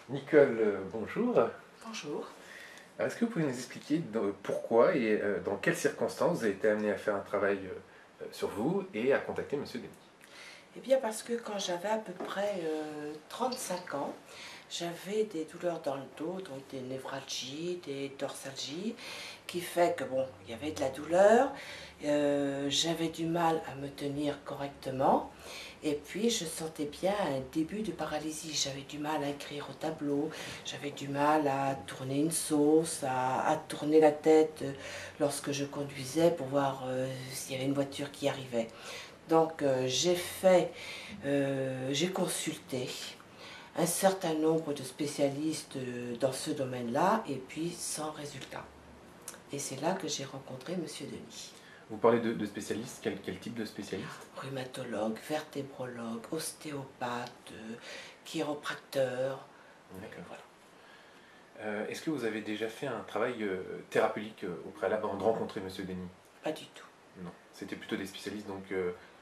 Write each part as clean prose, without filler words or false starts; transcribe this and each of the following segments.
Nicole, bonjour. Bonjour. Est-ce que vous pouvez nous expliquer pourquoi et dans quelles circonstances vous avez été amené à faire un travail sur vous et à contacter Monsieur Denis? Eh bien parce que quand j'avais à peu près 35 ans, j'avais des douleurs dans le dos, donc des névralgies, des dorsalgies, qui fait que bon, il y avait de la douleur, j'avais du mal à me tenir correctement, et puis je sentais bien un début de paralysie. J'avais du mal à écrire au tableau, j'avais du mal à tourner une sauce, à tourner la tête lorsque je conduisais pour voir s'il y avait une voiture qui arrivait. Donc j'ai consulté un certain nombre de spécialistes dans ce domaine-là et puis sans résultat. Et c'est là que j'ai rencontré Monsieur Denis. Vous parlez de spécialistes, quel type de spécialiste? Rhumatologue, vertébrologue, ostéopathe, chiropracteur. D'accord. Voilà. Est-ce que vous avez déjà fait un travail thérapeutique au préalable avant de rencontrer Monsieur Denis? Pas du tout. Non, c'était plutôt des spécialistes donc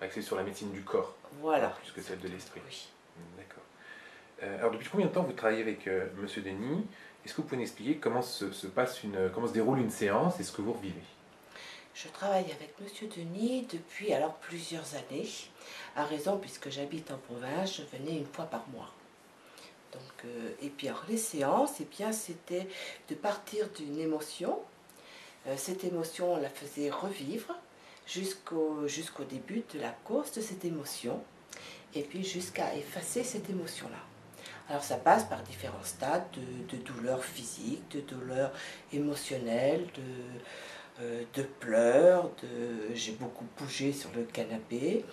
axés sur la médecine du corps, Voilà. plus que celle de l'esprit. Oui. D'accord. Alors depuis combien de temps vous travaillez avec Monsieur Denis? Est-ce que vous pouvez nous expliquer comment comment se déroule une séance et ce que vous revivez? Je travaille avec Monsieur Denis depuis alors plusieurs années, à raison, puisque j'habite en province, je venais une fois par mois. Donc, et puis alors les séances, eh bien, c'était de partir d'une émotion. Cette émotion, on la faisait revivre jusqu'au début de la cause de cette émotion, et puis jusqu'à effacer cette émotion-là. Alors ça passe par différents stades de douleur physique, de douleur émotionnelle, de pleurs, j'ai beaucoup bougé sur le canapé.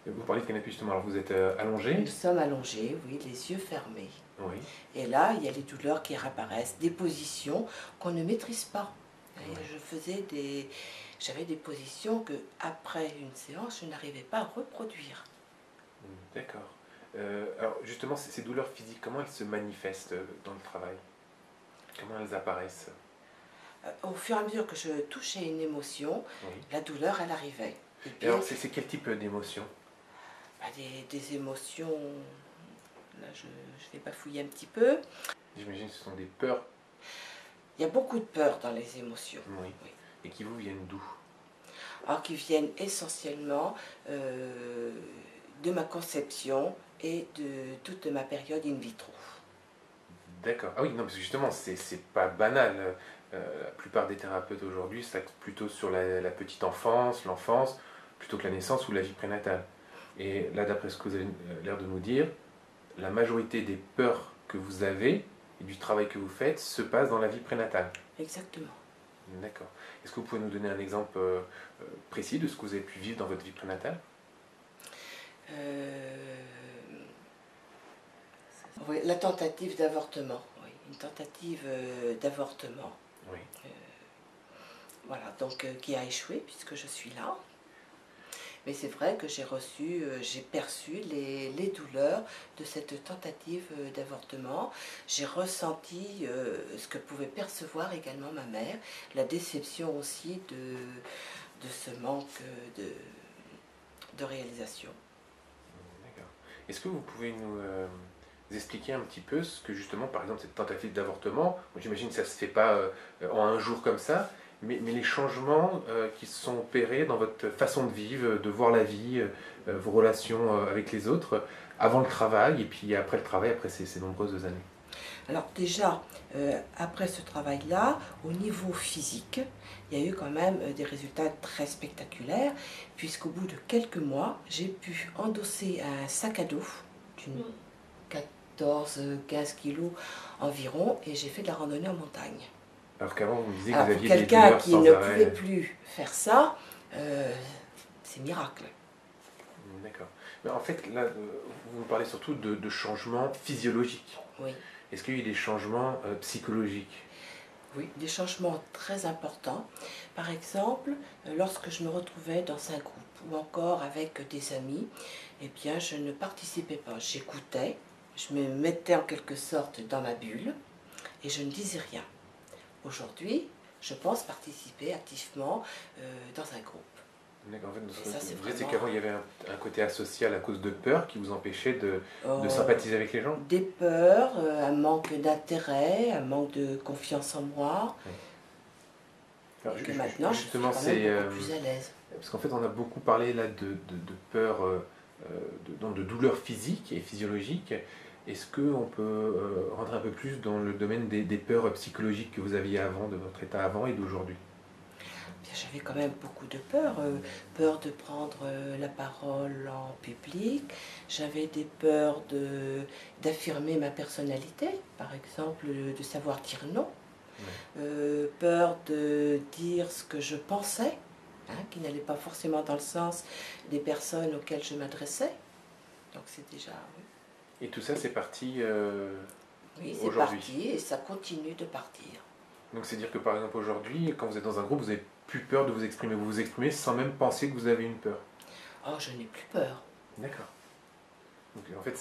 Vous parlez de canapé justement, alors vous êtes allongé? Nous sommes allongés, oui, les yeux fermés. Oui. Et là, il y a les douleurs qui réapparaissent, des positions qu'on ne maîtrise pas. Et j'avais des positions que, après une séance, je n'arrivais pas à reproduire. D'accord. Alors justement, ces douleurs physiques, comment elles se manifestent dans le travail? Comment elles apparaissent? Au fur et à mesure que je touchais une émotion, Oui. la douleur, elle arrivait. Et Et puis, alors, c'est quel type d'émotion? des émotions, là je vais bafouiller un petit peu. J'imagine que ce sont des peurs, Il y a beaucoup de peur dans les émotions. oui, Oui. et qui vous viennent d'où? Alors qui viennent essentiellement de ma conception et de toute ma période in vitro. D'accord. Ah oui, non, parce que justement, c'est pas banal. La plupart des thérapeutes aujourd'hui s'axent plutôt sur la petite enfance, l'enfance, plutôt que la naissance ou la vie prénatale. Et là, d'après ce que vous avez l'air de nous dire, la majorité des peurs que vous avez et du travail que vous faites se passe dans la vie prénatale. Exactement. D'accord. Est-ce que vous pouvez nous donner un exemple précis de ce que vous avez pu vivre dans votre vie prénatale? Euh, oui, la tentative d'avortement. Oui, une tentative d'avortement. Oui. Voilà, donc qui a échoué puisque je suis là. Mais c'est vrai que j'ai perçu les douleurs de cette tentative d'avortement. J'ai ressenti ce que pouvait percevoir également ma mère, la déception aussi de ce manque de réalisation. D'accord. Est-ce que vous pouvez nous expliquer un petit peu ce que justement, par exemple, cette tentative d'avortement, j'imagine que ça ne se fait pas en un jour comme ça, mais les changements qui se sont opérés dans votre façon de vivre, de voir la vie, vos relations avec les autres, avant le travail et puis après le travail, après ces nombreuses années? Alors déjà, après ce travail-là, au niveau physique, il y a eu quand même des résultats très spectaculaires, puisqu'au bout de quelques mois, j'ai pu endosser un sac à dos d'une 14-15 kilos environ, et j'ai fait de la randonnée en montagne. Alors qu'avant, vous me disiez que Alors vous pour aviez des quelqu'un douleurs qui sans ne pouvait arrêt. plus faire ça, c'est miracle. D'accord. Mais en fait, là, vous me parlez surtout de changements physiologiques. Oui. Est-ce qu'il y a eu des changements psychologiques? Oui, des changements très importants. Par exemple, lorsque je me retrouvais dans un groupe ou encore avec des amis, eh bien, je ne participais pas. J'écoutais, je me mettais en quelque sorte dans ma bulle et je ne disais rien. Aujourd'hui, je pense participer activement dans un groupe. D'accord. En fait, Et ça, c'est vous dites, c'est vraiment qu'avant, il y avait un côté asocial à cause de peur qui vous empêchait de euh, sympathiser avec les gens. des peurs, un manque d'intérêt, un manque de confiance en moi, Oui. Alors, et que maintenant, je suis justement, quand même beaucoup plus à l'aise. parce qu'en fait, on a beaucoup parlé là de peur, donc de douleur physique et physiologique. Est-ce qu'on peut rentrer un peu plus dans le domaine des peurs psychologiques que vous aviez avant, de votre état avant et d'aujourd'hui? Bien, j'avais quand même beaucoup de peur, peur de prendre la parole en public, j'avais des peurs d'affirmer ma personnalité, par exemple de savoir dire non, Ouais. peur de dire ce que je pensais, hein, qui n'allait pas forcément dans le sens des personnes auxquelles je m'adressais. Donc c'est déjà, Et tout ça, c'est parti oui, c'est aujourd'hui. parti et ça continue de partir. Donc c'est dire que par exemple aujourd'hui, quand vous êtes dans un groupe, vous n'avez plus peur de vous exprimer. Vous vous exprimez sans même penser que vous avez une peur. Oh, je n'ai plus peur. D'accord. Donc en fait,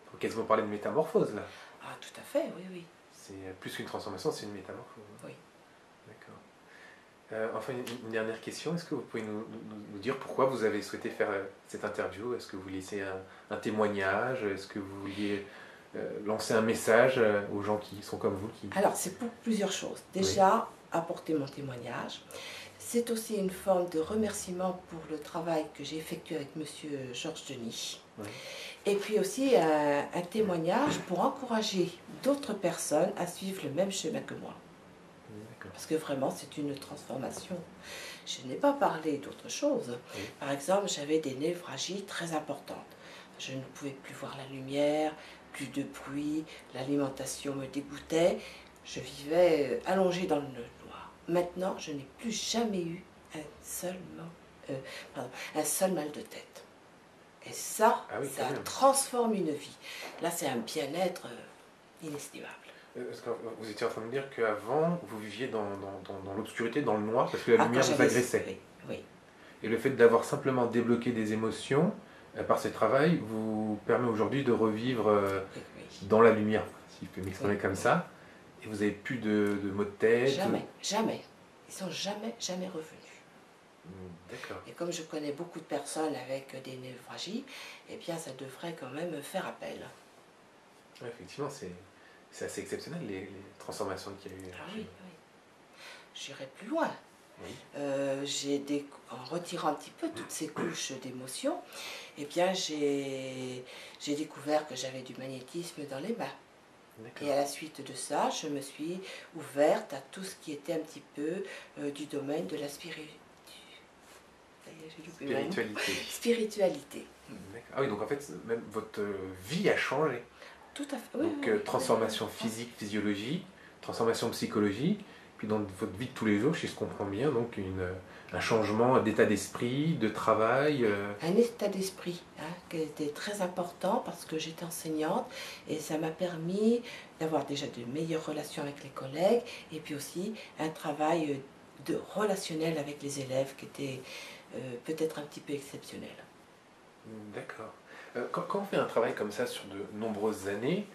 on peut quasiment parler de métamorphose là. Ah, tout à fait, oui, oui. C'est plus qu'une transformation, c'est une métamorphose. Oui. D'accord. Enfin, une dernière question. Est-ce que vous pouvez nous dire pourquoi vous avez souhaité faire cette interview? Est-ce que vous vouliez laisser un témoignage? Est-ce que vous vouliez lancer un message aux gens qui sont comme vous qui... Alors, c'est pour plusieurs choses. Oui. Déjà, apporter mon témoignage. C'est aussi une forme de remerciement pour le travail que j'ai effectué avec Monsieur Georges Denis. Oui. Et puis aussi un témoignage pour encourager d'autres personnes à suivre le même chemin que moi. D'accord. Parce que vraiment, c'est une transformation. Je n'ai pas parlé d'autre chose. Oui. Par exemple, j'avais des névralgies très importantes. Je ne pouvais plus voir la lumière, plus de bruit, l'alimentation me dégoûtait. Je vivais allongée dans le noir. Maintenant, je n'ai plus jamais eu un seul mal de tête. Et ça, Ah oui, ça quand même. transforme une vie. Là, c'est un bien-être inestimable. Parce que vous étiez en train de me dire qu'avant, vous viviez dans l'obscurité, dans le noir, parce que la Ah, lumière vous agressait. Oui, oui. Et le fait d'avoir simplement débloqué des émotions par ce travail vous permet aujourd'hui de revivre Oui, oui. dans la lumière, si je peux m'exprimer Oui, comme oui. ça. Et vous n'avez plus de maux de tête. Jamais, jamais. Ils sont jamais, jamais revenus. D'accord. Et comme je connais beaucoup de personnes avec des névralgies, eh bien, ça devrait quand même faire appel. Ouais, effectivement, c'est assez exceptionnel les transformations qu'il y a eu. Ah oui, oui. J'irai plus loin. Oui. En retirant un petit peu toutes ces couches d'émotions, eh bien, j'ai découvert que j'avais du magnétisme dans les mains. Et à la suite de ça, je me suis ouverte à tout ce qui était un petit peu du domaine de la spiritualité. Ah oui, donc en fait, même votre vie a changé. Tout à fait. Oui, Donc oui, oui. transformation physique, physiologique, transformation psychologique, puis dans votre vie de tous les jours, si je comprends bien, donc un changement d'état d'esprit, de travail. Un état d'esprit qui était très important parce que j'étais enseignante et ça m'a permis d'avoir déjà de meilleures relations avec les collègues et puis aussi un travail relationnel avec les élèves qui était peut-être un petit peu exceptionnel. D'accord. Quand on fait un travail comme ça sur de nombreuses années,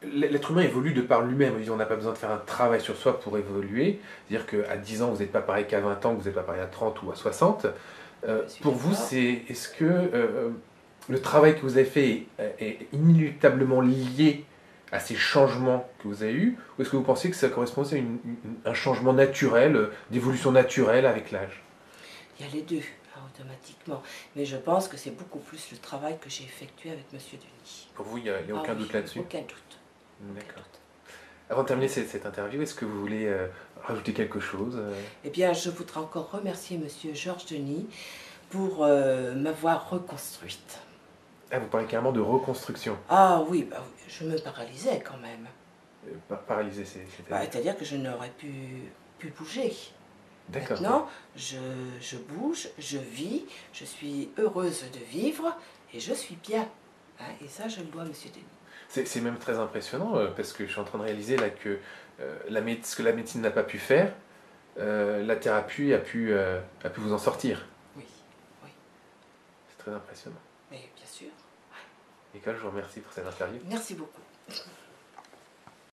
l'être humain évolue de par lui-même. On n'a pas besoin de faire un travail sur soi pour évoluer. C'est-à-dire qu'à 10 ans, vous n'êtes pas pareil qu'à 20 ans, que vous n'êtes pas pareil à 30 ou à 60. Pour vous, est-ce que le travail que vous avez fait est inéluctablement lié à ces changements que vous avez eus, ou est-ce que vous pensez que ça correspond à un changement naturel, d'évolution naturelle avec l'âge? Il y a les deux, automatiquement. Mais je pense que c'est beaucoup plus le travail que j'ai effectué avec Monsieur Denis. Pour vous, il n'y a aucun doute là-dessus? Aucun doute. D'accord. Avant de terminer cette interview, est-ce que vous voulez rajouter quelque chose? Eh bien, je voudrais encore remercier Monsieur Georges Denis pour m'avoir reconstruite. Ah, vous parlez carrément de reconstruction. Ah oui, bah, je me paralysais quand même. Paralysé, c'est-à-dire que je n'aurais pu bouger. D'accord. Maintenant, je bouge, je vis, je suis heureuse de vivre et je suis bien. Et ça, je le dois à Monsieur Denis. C'est même très impressionnant parce que je suis en train de réaliser là que ce que la médecine n'a pas pu faire, la thérapie a pu vous en sortir. Oui, oui. C'est très impressionnant. Mais bien sûr. Nicole, je vous remercie pour cette interview. Merci beaucoup.